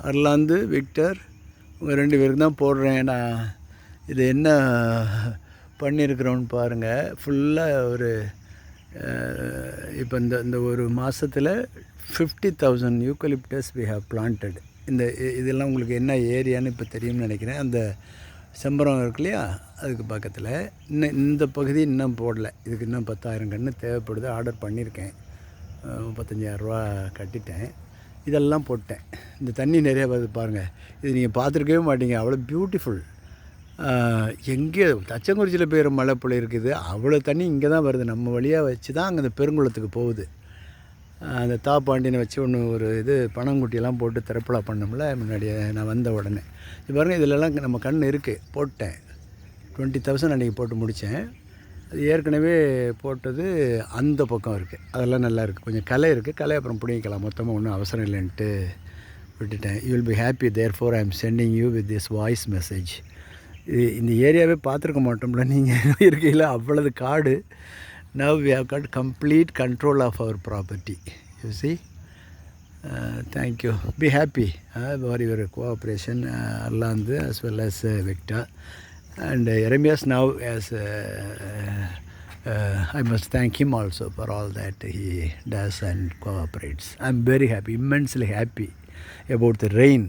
அர்லாந்து, Victor உங்கள் 2 பேருக்கு தான் போடுறேன். நான் இது என்ன பண்ணியிருக்கிறோன்னு பாருங்கள். ஃபுல்லாக ஒரு இப்போ இந்த ஒரு மாதத்தில் 50,000 யூக்கலிப்டஸ் வி ஹவ் பிளான்டட். இதெல்லாம் உங்களுக்கு என்ன ஏரியான்னு இப்போ தெரியும்னு நினைக்கிறேன். அந்த செம்பரம் இருக்கு இல்லையா, அதுக்கு பக்கத்தில் இன்னும் இந்த பகுதி இன்னும் போடலை. இதுக்கு இன்னும் 10,000 கன்று தேவைப்படுது. ஆர்டர் பண்ணியிருக்கேன். 35,000 கட்டிட்டேன். இதெல்லாம் போட்டேன். இந்த தண்ணி நிறையா வருது பாருங்கள். இது நீங்கள் பார்த்துருக்கவே மாட்டீங்க, அவ்வளோ பியூட்டிஃபுல். எங்கே தச்சங்குறிச்சியில் பெய்கிற மழை போல இருக்குது, அவ்வளோ தண்ணி இங்கே தான் வருது. நம்ம வழியாக வச்சு தான் அங்கே அந்த பெருங்குளத்துக்கு போகுது. அந்த தாப்பாண்டினை வச்சு ஒரு இது பனங்குட்டியெல்லாம் போட்டு திறப்பலா பண்ணோம்ல முன்னாடியே நான் வந்த உடனே. இது பாருங்கள், இதிலெல்லாம் நம்ம கண் இருக்குது. போட்டேன் 20,000 அன்றைக்கி போட்டு முடித்தேன். அது ஏற்கனவே போட்டது அந்த பக்கம் இருக்குது. அதெல்லாம் நல்லா இருக்குது. கொஞ்சம் களை இருக்குது. களை அப்புறம் பிடிங்கிக்கலாம். மொத்தமாக ஒன்றும் அவசரம் இல்லைன்ட்டு விட்டுட்டேன். You will be happy, therefore I am sending you with this voice message. இந்த ஏரியாவே பார்த்துருக்க மாட்டோம்ல நீங்கள் இருக்கையில், அவ்வளவு காடு. Now we have got complete control of our property. You see? Thank you. Be happy for your cooperation, Arlandu as well as Victor. And Jeremias now as I must thank him also for all that he does and cooperates. I'm very happy, immensely happy about the rain.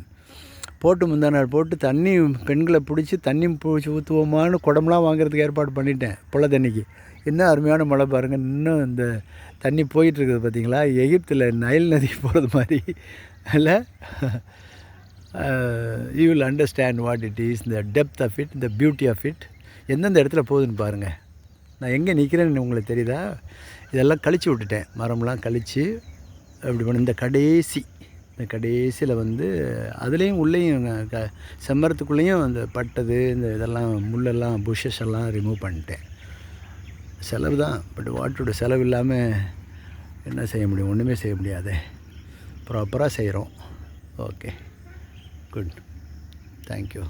போட்டு முந்தா நாள் போட்டு தண்ணி பெண்களை பிடிச்சி தண்ணி பிடிச்சி ஊற்றுவோமான்னு குடம்லாம் வாங்குறதுக்கு ஏற்பாடு பண்ணிட்டேன். பொள்ள தண்ணிக்கு என்ன அருமையான மழை பாருங்கள். இன்னும் இந்த தண்ணி போயிட்டுருக்குது பார்த்தீங்களா, எகிப்தில் நைல் நதி போகிறது மாதிரி இல்லை. You will understand what it is, இந்த டெப்த் ஆஃப் இட், இந்த பியூட்டி ஆஃப் இட். எந்தெந்த இடத்துல போகுதுன்னு பாருங்கள். நான் எங்கே நிற்கிறேன்னு உங்களுக்கு தெரியுதா? இதெல்லாம் கழித்து விட்டுட்டேன். மரம்லாம் கழித்து அப்படி பண்ண இந்த கடைசியில் அதுலேயும் உள்ளேயும் செம்மரத்துக்குள்ளேயும் அந்த பட்டது இந்த இதெல்லாம் முள்ளெல்லாம் புஷஸ் எல்லாம் ரிமூவ் பண்ணிட்டேன். செலவு தான், பட் வாட்டோட செலவு இல்லாமல் என்ன செய்ய முடியும்? ஒன்றுமே செய்ய முடியாது. ப்ராப்பராக செய்கிறோம். Okay, good, thank you.